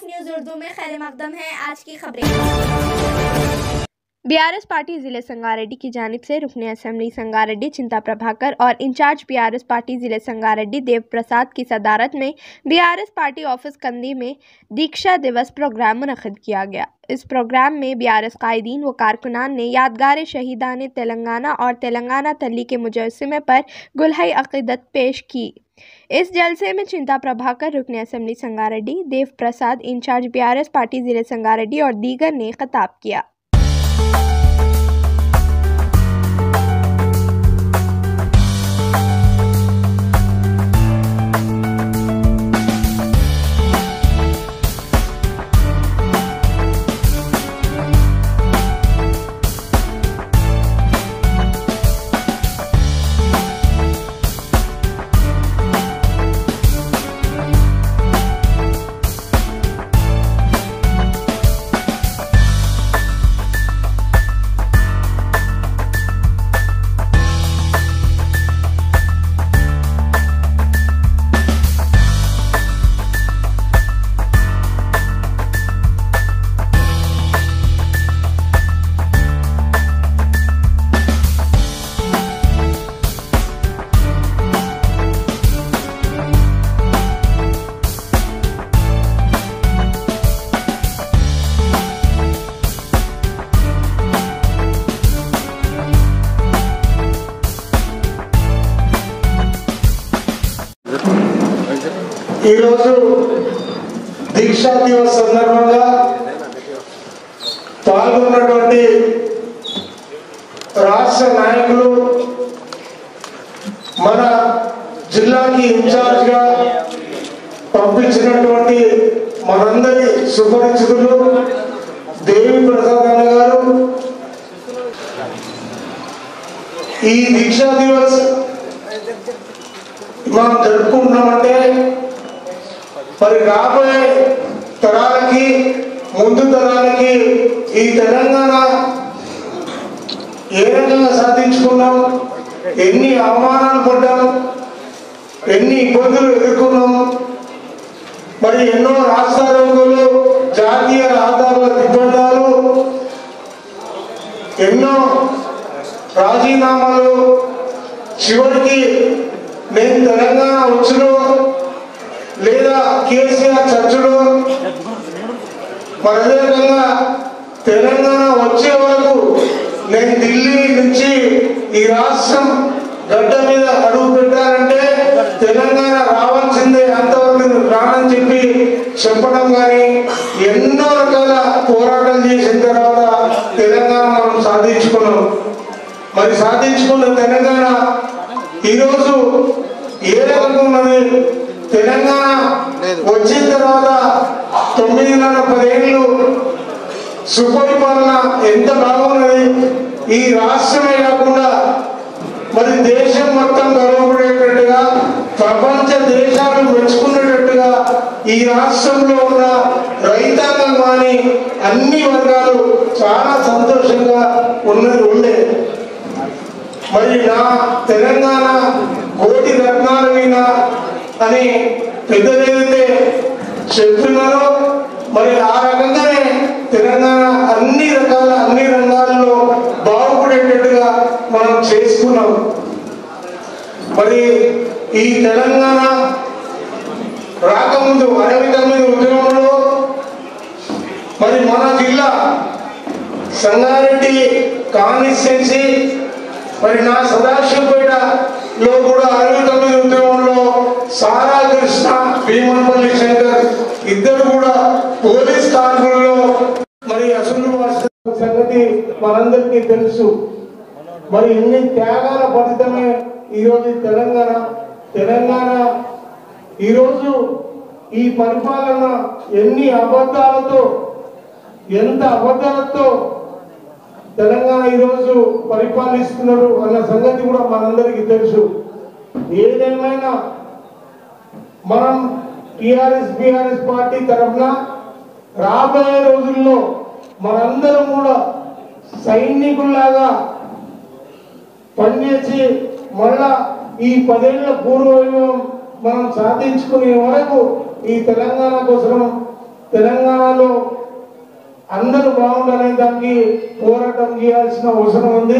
News Urdu में खैर मकदम है। आज की खबरें। बीआरएस पार्टी जिले संगारेड्डी की जानिब से रुकने असेंबली संगारेड्डी चिंता प्रभाकर और इंचार्ज बीआरएस पार्टी जिले संगारेड्डी देव प्रसाद की सदारत में बीआरएस पार्टी ऑफिस कंदी में दीक्षा दिवस प्रोग्राम मुनक़िद किया गया। इस प्रोग्राम में बीआरएस कायदीन व कारकुनान ने यादगार शहीदान तेलंगाना और तेलंगाना तल्ली के मुजस्समे पर गुलहई अक़ीदत पेश की। इस जलसे में चिंता प्रभाकर रुकने assembly Sangareddy, Dev Prasad in charge BRS party जिले संगारेड्डी और दीगर ने खिताब किया। दीक्षा दिवस संदर्भंगा पाल्गొన్నటువంటి రాష్ట్ర నాయకులు మన జిల్లాకి ఇన్ఛార్జ్ గా పంపించినటువంటి మనందరి సుపరిచితులు దేవి ప్రసాద్ అన్న గారు ఈ దీక్షా దివస్ మనం జరుపుకుంటున్నామంటే మరి రాబోయే తరాలకి ముందు తరాలకి ఈ తెలంగాణ ఏ రకంగా సాధించుకున్నాం, ఎన్ని అవమానాలు పడ్డాం, ఎన్ని ఇబ్బందులు ఎదుర్కొన్నాం, మరి ఎన్నో రాష్ట్రాలు జాతీయ రహదారుల దిగ్బంధాలు, ఎన్నో రాజీనామాలు, చివరికి నేను తెలంగాణ వచ్చును లేదా కేసీఆర్ చర్చలో మరి అదే రకంగా తెలంగాణ వచ్చే వరకు నేను ఢిల్లీ నుంచి ఈ రాష్ట్రం గడ్డ మీద అడుగు పెట్టారంటే తెలంగాణ రావాల్సిందే, అంతవరకు నేను రానని చెప్పి చెప్పడం కానీ ఎన్నో రకాల పోరాటం చేసిన తర్వాత తెలంగాణ మనం సాధించుకున్నాం. మరి సాధించుకున్న తెలంగాణ ఈరోజు ఏ రకంగా ఉన్నది? తెలంగాణ వచ్చిన తర్వాత 9.5 ఏళ్ళు సుపరిపాలన ఎంత బాగున్నది. ఈ రాష్ట్రమే కాకుండా మరి దేశం మొత్తం గర్వపడేటట్టుగా, ప్రపంచ దేశాలు మెచ్చుకునేటట్టుగా ఈ రాష్ట్రంలో ఉన్న రైతాంగం కానీ అన్ని వర్గాలు చాలా సంతోషంగా ఉండే. మరి నా తెలంగాణ కోటి రత్నాల మీద అని పెద్దలైతే చెప్తున్నారో మరి ఆ రకంగానే తెలంగాణ అన్ని రంగాల్లో బాగుపడేటట్టుగా మనం చేసుకున్నాం. మరి ఈ తెలంగాణ రాకముందు 69 ఉద్యమంలో మరి మన జిల్లా సంగారెడ్డి కాన్స్టిట్యుయెన్సీ మరి నా సదాశివపేటలో కూడా 69 ఉద్యమంలో సారా కృష్ణ, భీమన్పల్లి శంకర్ ఇద్దరు కూడా పోలీస్ కాన్పుల్లో మరి అసలు సంగతి మనందరికీ తెలుసు. మరి ఇన్ని త్యాగాల ఫలితమే ఈరోజు తెలంగాణ ఈరోజు ఈ పరిపాలన ఎంత అబద్ధాలతో తెలంగాణ ఈరోజు పరిపాలిస్తున్నారు అన్న సంగతి కూడా మనందరికీ తెలుసు. ఏదేమైనా మనం బీఆర్ఎస్ పార్టీ తరఫున రాబోయే రోజుల్లో మనందరం కూడా సైనికుల్లాగా పనిచేసి మళ్ళా ఈ 10 ఏళ్ల పూర్వ మనం సాధించుకునే వరకు ఈ తెలంగాణ కోసం తెలంగాణలో అందరూ బాగుండాలనే దానికి పోరాటం చేయాల్సిన అవసరం ఉంది.